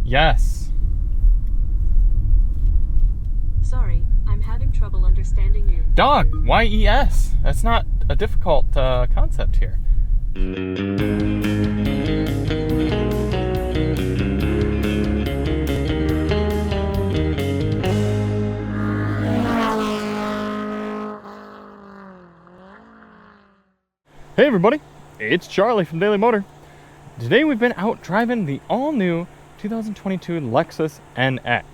Yes. Sorry, I'm having trouble understanding you. Dog, Y-E-S. That's not a difficult concept here. Hey everybody, it's Charlie from Daily Motor. Today we've been out driving the all-new 2022 Lexus NX.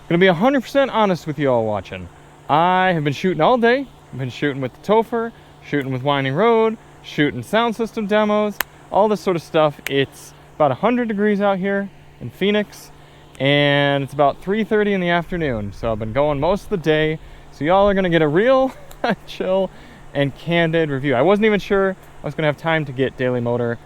Gonna be 100% honest with you all watching. I have been shooting all day. I've been shooting with the Topher, shooting with Winding Road, shooting sound system demos, all this sort of stuff. It's about 100 degrees out here in Phoenix, and it's about 3:30 in the afternoon. So I've been going most of the day. So y'all are gonna get a real chill and candid review. I wasn't even sure I was gonna have time to get Daily Motor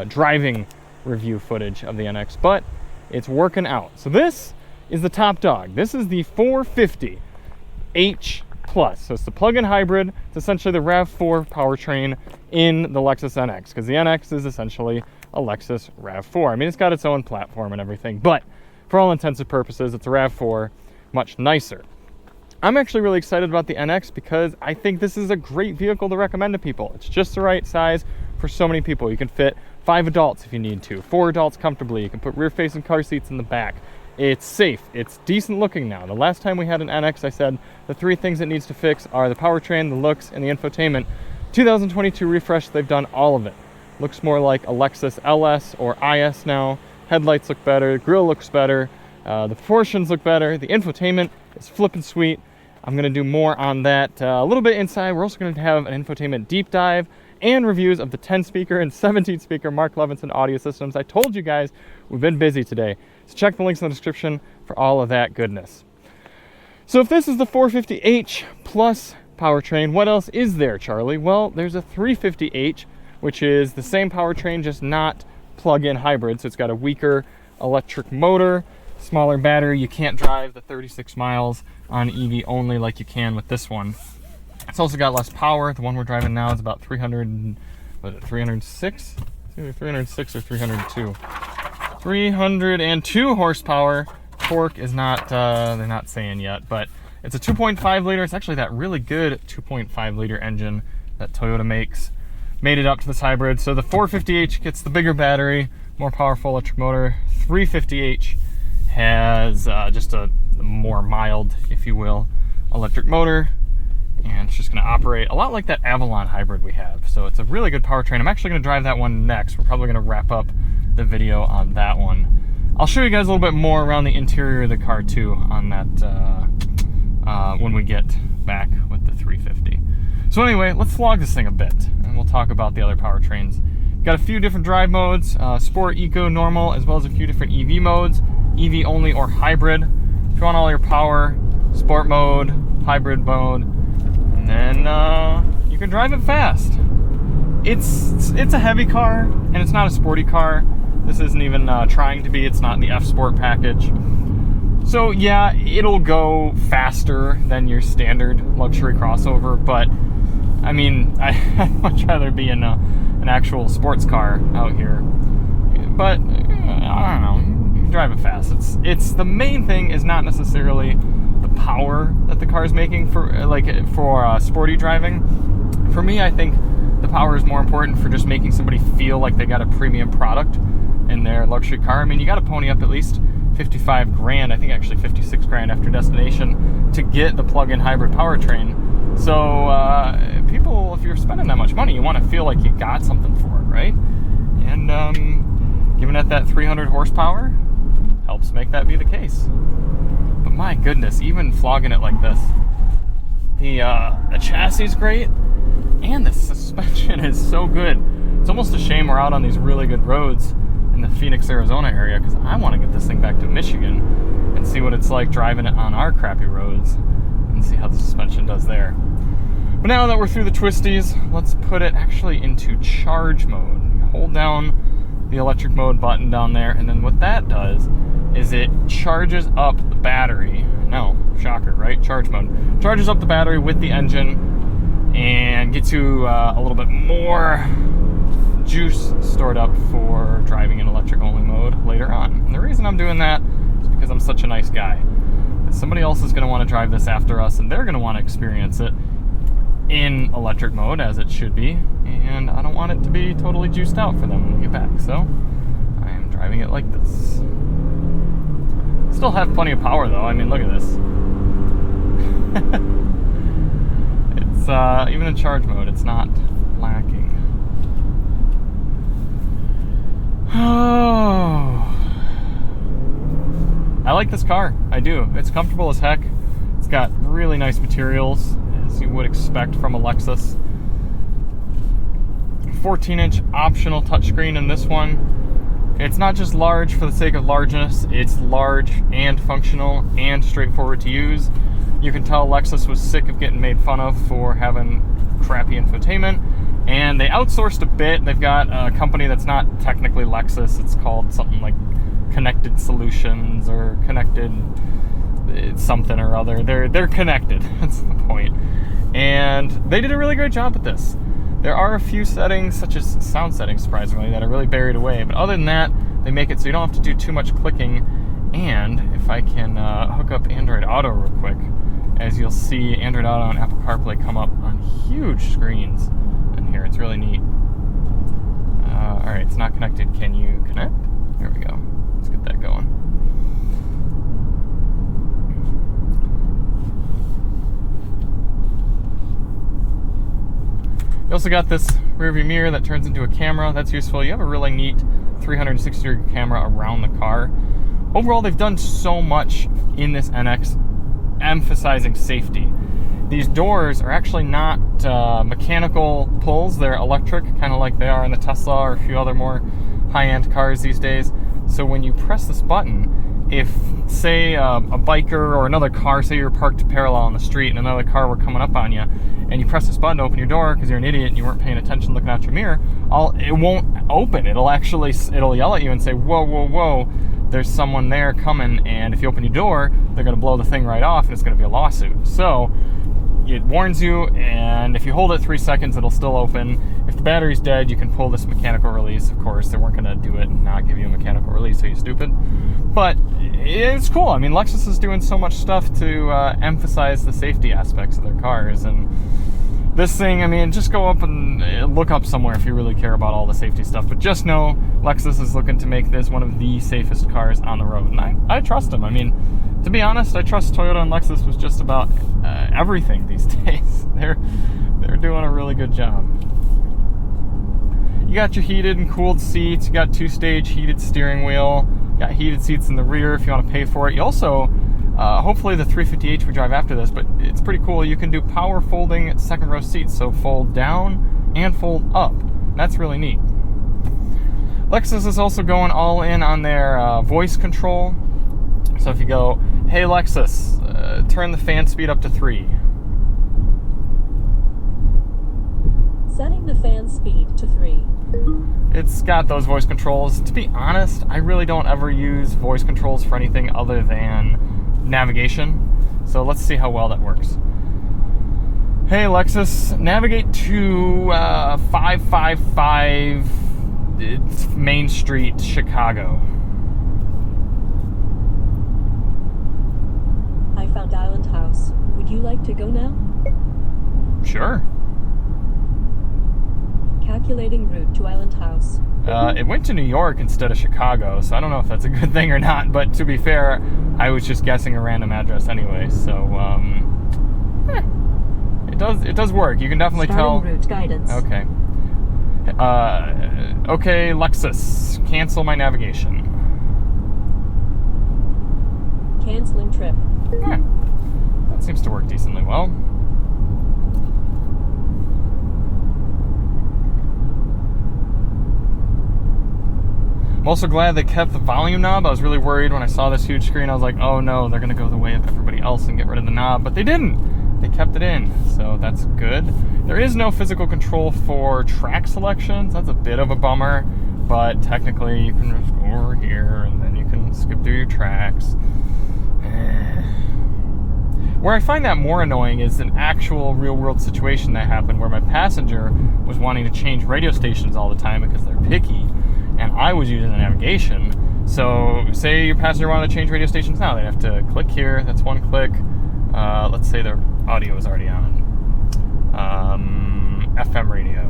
driving review footage of the NX, but it's working out. So this is the top dog. This is the 450H Plus. So it's the plug-in hybrid. It's essentially the RAV4 powertrain in the Lexus NX, because the NX is essentially a Lexus RAV4. I mean, it's got its own platform and everything, but for all intents and purposes, it's a RAV4, much nicer. I'm actually really excited about the NX because I think this is a great vehicle to recommend to people. It's just the right size for so many people. You can fit 5 adults if you need to, 4 adults comfortably. You can put rear-facing car seats in the back. It's safe. It's decent looking now. The last time we had an NX, I said the 3 things it needs to fix are the powertrain, the looks, and the infotainment. 2022 refresh, they've done all of it. Looks more like a Lexus LS or IS now. Headlights look better, grille looks better, the proportions look better, the infotainment is flippin' sweet. I'm going to do more on that a little bit inside. We're also going to have an infotainment deep dive and reviews of the 10-speaker and 17-speaker Mark Levinson audio systems. I told you guys we've been busy today, so check the links in the description for all of that goodness. So if this is the 450H Plus powertrain, what else is there, Charlie? Well, there's a 350H, which is the same powertrain, just not plug-in hybrid. So it's got a weaker electric motor, smaller battery. You can't drive the 36 miles on EV only like you can with this one. It's also got less power. The one we're driving now is about 306? It's either 306 or 302. 302 horsepower. Torque is not, they're not saying yet, but it's a 2.5 liter. It's actually that really good 2.5 liter engine that Toyota makes. Made it up to this hybrid. So the 450H gets the bigger battery, more powerful electric motor. 350H has just a more mild, if you will, electric motor, and it's just going to operate a lot like that Avalon hybrid we have. So it's a really good powertrain. I'm actually going to drive that one next. We're probably going to wrap up the video on that one. I'll show you guys a little bit more around the interior of the car too on that when we get back with the 350. So anyway, let's vlog this thing a bit, and we'll talk about the other powertrains. Got a few different drive modes, sport, eco, normal, as well as a few different EV modes, EV only or hybrid. If you want all your power, sport mode, hybrid mode, and then you can drive it fast. It's a heavy car, and it's not a sporty car. This isn't even trying to be. It's not in the F Sport package. So yeah, it'll go faster than your standard luxury crossover, but I mean, I'd much rather be in an actual sports car out here. But I don't know, you can drive it fast. It's the main thing is not necessarily the power that the car is making for sporty driving. For me, I think the power is more important for just making somebody feel like they got a premium product in their luxury car. I mean, you got to pony up at least 55 grand, I think actually 56 grand after destination to get the plug-in hybrid powertrain. So people, if you're spending that much money, you want to feel like you got something for it, right? And giving it that 300 horsepower helps make that be the case. But my goodness, even flogging it like this, the chassis is great, and the suspension is so good. It's almost a shame we're out on these really good roads in the Phoenix, Arizona area, because I want to get this thing back to Michigan and see what it's like driving it on our crappy roads and see how the suspension does there. But now that we're through the twisties, let's put it actually into charge mode. You hold down the electric mode button down there, and then what that does is it charges up the battery. No, shocker, right? Charge mode. Charges up the battery with the engine and gets you a little bit more juice stored up for driving in electric only mode later on. And the reason I'm doing that is because I'm such a nice guy. Somebody else is going to want to drive this after us, and they're going to want to experience it in electric mode, as it should be, and I don't want it to be totally juiced out for them when we get back, so I am driving it like this. Still have plenty of power, though. I mean, look at this. It's, even in charge mode, it's not lacking. Oh, I like this car. I do. It's comfortable as heck. It's got really nice materials, as you would expect from a Lexus. 14-inch optional touchscreen in this one. It's not just large for the sake of largeness. It's large and functional and straightforward to use. You can tell Lexus was sick of getting made fun of for having crappy infotainment, and they outsourced a bit. They've got a company that's not technically Lexus. It's called something like Connected Solutions or Connected something or other. They're connected. That's the point. And they did a really great job at this. There are a few settings, such as sound settings, surprisingly, that are really buried away. But other than that, they make it so you don't have to do too much clicking. And if I can hook up Android Auto real quick, as you'll see Android Auto and Apple CarPlay come up on huge screens in here. It's really neat. All right, it's not connected. Can you connect? There we go. Let's get that going. You also got this rear view mirror that turns into a camera. That's useful. You have a really neat 360-degree camera around the car. Overall, they've done so much in this NX, emphasizing safety. These doors are actually not mechanical pulls. They're electric, kind of like they are in the Tesla or a few other more high-end cars these days. So when you press this button, if, say, a biker or another car, say you're parked parallel on the street and another car were coming up on you, and you press this button to open your door because you're an idiot and you weren't paying attention looking out your mirror, it won't open. It'll yell at you and say, whoa, whoa, whoa, there's someone there coming, and if you open your door, they're going to blow the thing right off and it's going to be a lawsuit. So it warns you, and if you hold it 3 seconds, it'll still open. If the battery's dead, you can pull this mechanical release. Of course, they weren't going to do it and not give you a mechanical release, so you stupid. But it's cool. I mean, Lexus is doing so much stuff to emphasize the safety aspects of their cars, and this thing, I mean, just go up and look up somewhere if you really care about all the safety stuff. But just know Lexus is looking to make this one of the safest cars on the road. And I trust them. I mean, to be honest, I trust Toyota and Lexus with just about everything these days. They're doing a really good job. You got your heated and cooled seats. You got 2-stage heated steering wheel. You got heated seats in the rear if you want to pay for it. You also, hopefully the 350h we drive after this, but it's pretty cool. You can do power folding second row seats, so fold down and fold up. That's really neat. Lexus is also going all in on their voice control. So if you go, hey Lexus, turn the fan speed up to 3. Setting the fan speed to 3. It's got those voice controls. To be honest, I really don't ever use voice controls for anything other than navigation. So let's see how well that works. Hey Lexus, navigate to 555 Main Street, Chicago. I found Island House. Would you like to go now? Sure. Calculating route to Island House. It went to New York instead of Chicago, so I don't know if that's a good thing or not, but to be fair, I was just guessing a random address anyway, so, it does work. You can definitely tell. Route guidance. Okay. Okay, Lexus, cancel my navigation. Canceling trip. Yeah, that seems to work decently well. I'm also glad they kept the volume knob. I was really worried when I saw this huge screen. I was like, oh no, they're going to go the way of everybody else and get rid of the knob. But they didn't. They kept it in, so that's good. There is no physical control for track selections. That's a bit of a bummer. But technically, you can just go over here, and then you can skip through your tracks. Where I find that more annoying is an actual real-world situation that happened where my passenger was wanting to change radio stations all the time because they're picky, and I was using the navigation. So say your passenger wanted to change radio stations now, they'd have to click here. That's one click. Let's say their audio is already on. FM radio.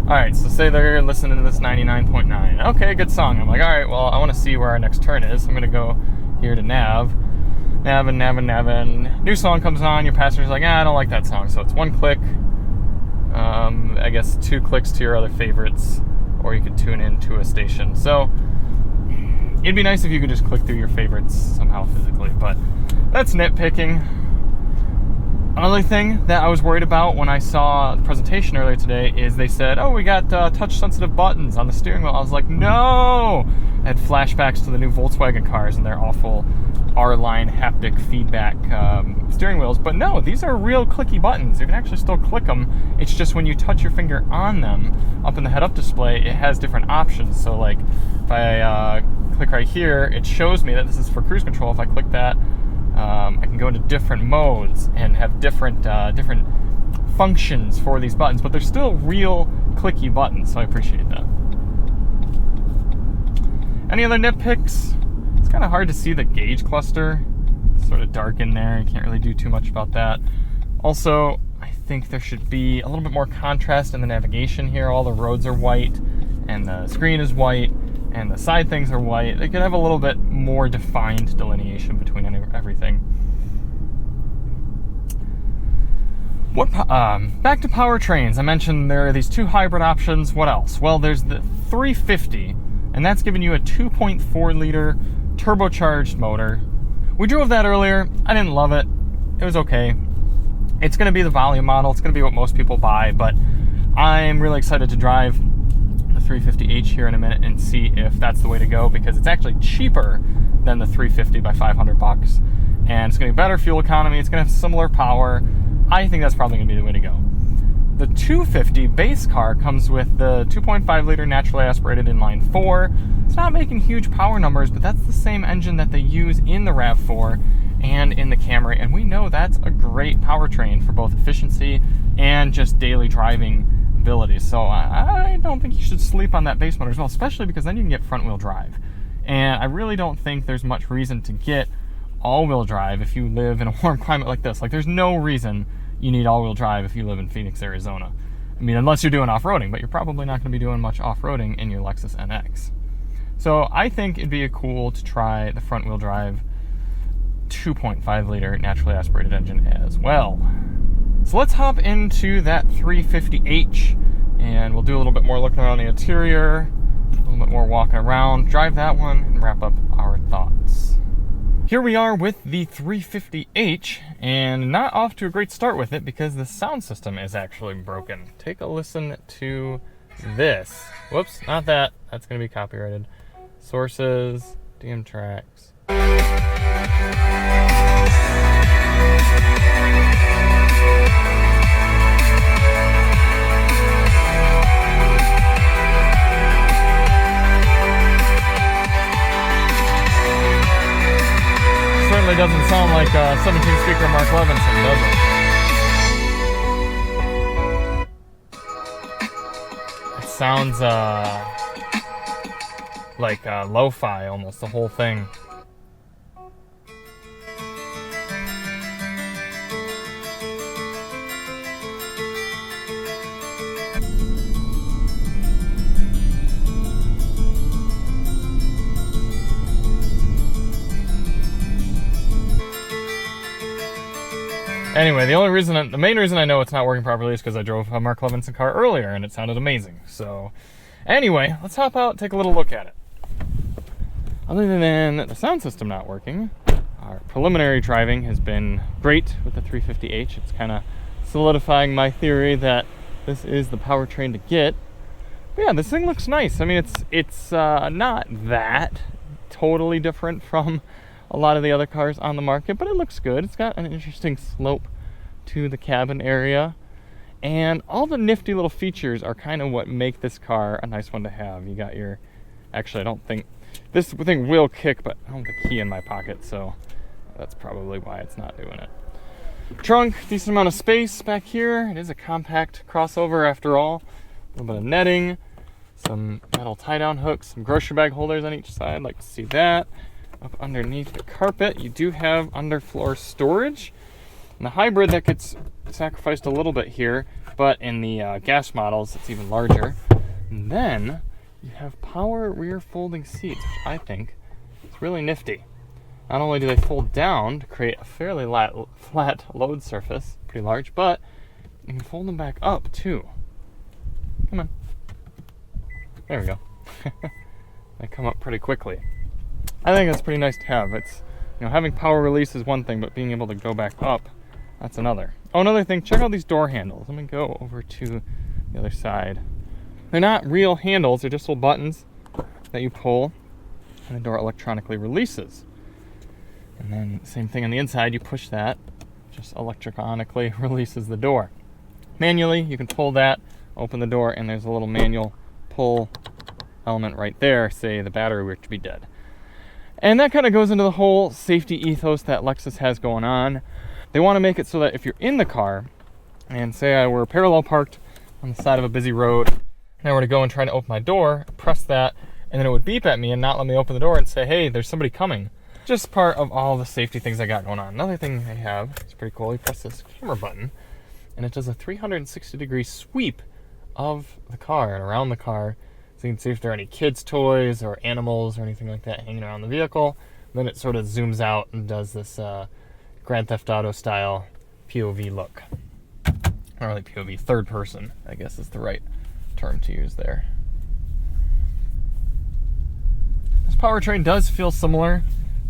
Alright, so say they're listening to this 99.9. Okay, good song. I'm like, alright, well, I want to see where our next turn is. I'm going to go here to nav. New song comes on. Your passenger's like, I don't like that song. So it's one click. I guess 2 clicks to your other favorites. Or you could tune in to a station. So it'd be nice if you could just click through your favorites somehow physically. But that's nitpicking. Another thing that I was worried about when I saw the presentation earlier today is they said, oh, we got touch-sensitive buttons on the steering wheel. I was like, no! I had flashbacks to the new Volkswagen cars and their awful R-line haptic feedback steering wheels. But no, these are real clicky buttons. You can actually still click them. It's just when you touch your finger on them, up in the head-up display, it has different options. So like, if I click right here, it shows me that this is for cruise control. If I click that, I can go into different modes and have different functions for these buttons, but they're still real clicky buttons, so I appreciate that. Any other nitpicks? It's kind of hard to see the gauge cluster. It's sort of dark in there. You can't really do too much about that. Also, I think there should be a little bit more contrast in the navigation here. All the roads are white, and the screen is white, and the side things are white. They could have a little bit more defined delineation between everything. Back to powertrains. I mentioned there are these 2 hybrid options. What else? Well, there's the 350, and that's giving you a 2.4 liter turbocharged motor. We drove that earlier. I didn't love it. It was okay. It's going to be the volume model. It's going to be what most people buy, but I'm really excited to drive 350h here in a minute and see if that's the way to go, because it's actually cheaper than the 350 by $500, and it's going to be better fuel economy. It's going to have similar power. I think that's probably going to be the way to go. The 250 base car comes with the 2.5 liter naturally aspirated inline 4. It's not making huge power numbers, but that's the same engine that they use in the RAV4 and in the Camry, and we know that's a great powertrain for both efficiency and just daily driving abilities. So I don't think you should sleep on that base motor as well, especially because then you can get front wheel drive. And I really don't think there's much reason to get all-wheel drive if you live in a warm climate like this. Like, there's no reason you need all-wheel drive if you live in Phoenix, Arizona. I mean, unless you're doing off-roading, but you're probably not going to be doing much off-roading in your Lexus NX. So I think it'd be cool to try the front wheel drive 2.5 liter naturally aspirated engine as well. So let's hop into that 350h, and we'll do a little bit more looking around the interior, a little bit more walking around, drive that one, and wrap up our thoughts. Here we are with the 350h, and not off to a great start with it because the sound system is actually broken. Take a listen to this. Whoops, not that. That's going to be copyrighted. Sources, DM tracks. Certainly doesn't sound like a 17 speaker Mark Levinson, does it? It sounds like lo-fi almost, the whole thing. Anyway, the main reason I know it's not working properly is because I drove a Mark Levinson car earlier and it sounded amazing. So, anyway, let's hop out and take a little look at it. Other than the sound system not working, our preliminary driving has been great with the 350h. It's kind of solidifying my theory that this is the powertrain to get. But yeah, this thing looks nice. I mean, it's not that totally different from a lot of the other cars on the market, but it looks good. It's got an interesting slope to the cabin area, and all the nifty little features are kind of what make this car a nice one to have. You got your, actually I don't think, this thing will kick, but I don't have the key in my pocket, so That's probably why it's not doing it. Trunk, decent amount of space back here. It is a compact crossover after all. A little bit of netting, some metal tie-down hooks, some grocery bag holders on each side. Like to see that. Up underneath the carpet, you do have underfloor storage. In the hybrid, that gets sacrificed a little bit here, but in the gas models, it's even larger. And then you have power rear folding seats, which I think is really nifty. Not only do they fold down to create a fairly flat load surface, pretty large, but you can fold them back up too. Come on. There we go. They come up pretty quickly. I think that's pretty nice to have. It's, having power release is one thing, but being able to go back up, that's another. Oh, another thing, check out these door handles. Let me go over to the other side. They're not real handles, they're just little buttons that you pull, and the door electronically releases. And then same thing on the inside, you push that, just electronically releases the door. Manually, you can pull that, open the door, and there's a little manual pull element right there, say the battery were to be dead. And that kind of goes into the whole safety ethos that Lexus has going on. They want to make it so that if you're in the car, and say I were parallel parked on the side of a busy road, and I were to go and try to open my door, press that, and then it would beep at me and not let me open the door and say, hey, there's somebody coming. Just part of all the safety things I got going on. Another thing they have, it's pretty cool, you press this camera button, and it does a 360-degree sweep of the car and around the car, so you can see if there are any kids' toys or animals or anything like that hanging around the vehicle. Then it sort of zooms out and does this Grand Theft Auto style POV look. Not really POV, third person, I guess is the right term to use there. This powertrain does feel similar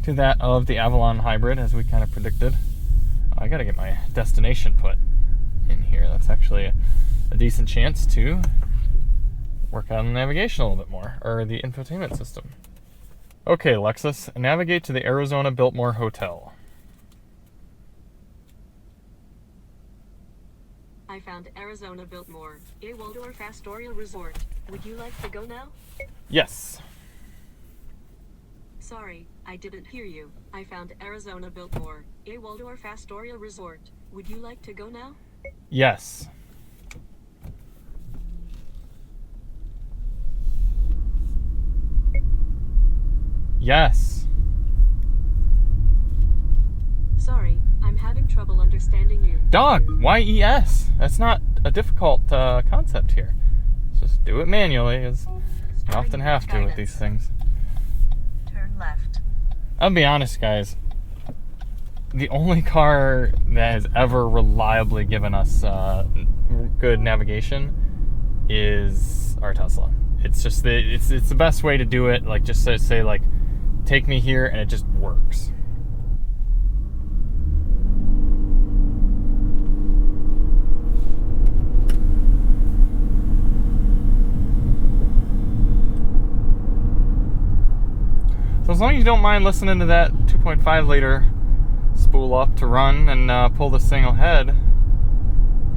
to that of the Avalon hybrid, as we kind of predicted. I gotta get my destination put in here. That's actually a decent chance to work on the navigation a little bit more, or the infotainment system. Okay, Lexus, navigate to the Arizona Biltmore Hotel. I found Arizona Biltmore, a Waldorf Astoria resort. Would you like to go now? Yes. Sorry, I didn't hear you. I found Arizona Biltmore, a Waldorf Astoria resort. Would you like to go now? Yes. Yes. Sorry, I'm having trouble understanding you. Dog, YES. That's not a difficult concept here. Just do it manually, as you often have to with these things. Turn left. I'll be honest, guys. The only car that has ever reliably given us good navigation is our Tesla. It's just it's the best way to do it. Like, just say like, take me here, and it just works. So as long as you don't mind listening to that 2.5 liter spool up to run and pull the single head, like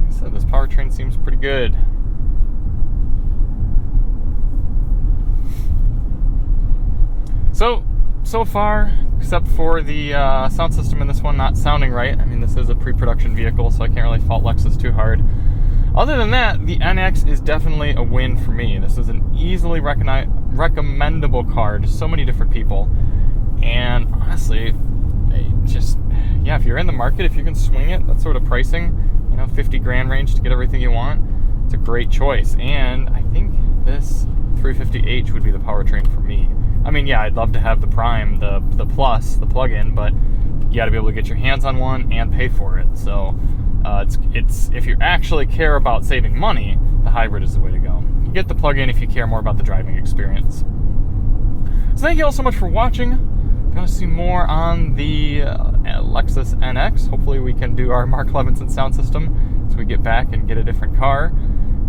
I said, this powertrain seems pretty good. So far, except for the sound system in this one not sounding right. I mean, this is a pre-production vehicle, so I can't really fault Lexus too hard. Other than that, the NX is definitely a win for me. This is an easily recommendable car to so many different people. And honestly, if you're in the market, if you can swing it, that sort of pricing, 50 grand range to get everything you want, it's a great choice. And I think this 350h would be the powertrain for me. I mean, yeah, I'd love to have the Prime, the Plus, the plug-in, but you got to be able to get your hands on one and pay for it. So it's if you actually care about saving money, the hybrid is the way to go. You get the plug-in if you care more about the driving experience. So thank you all so much for watching. Going to see more on the Lexus NX. Hopefully we can do our Mark Levinson sound system as we get back and get a different car.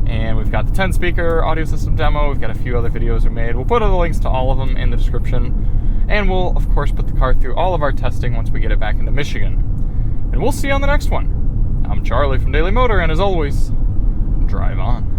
And we've got the 10-speaker audio system demo. We've got a few other videos we made. We'll put all the links to all of them in the description. And we'll, of course, put the car through all of our testing once we get it back into Michigan. And we'll see you on the next one. I'm Charlie from Daily Motor, and as always, drive on.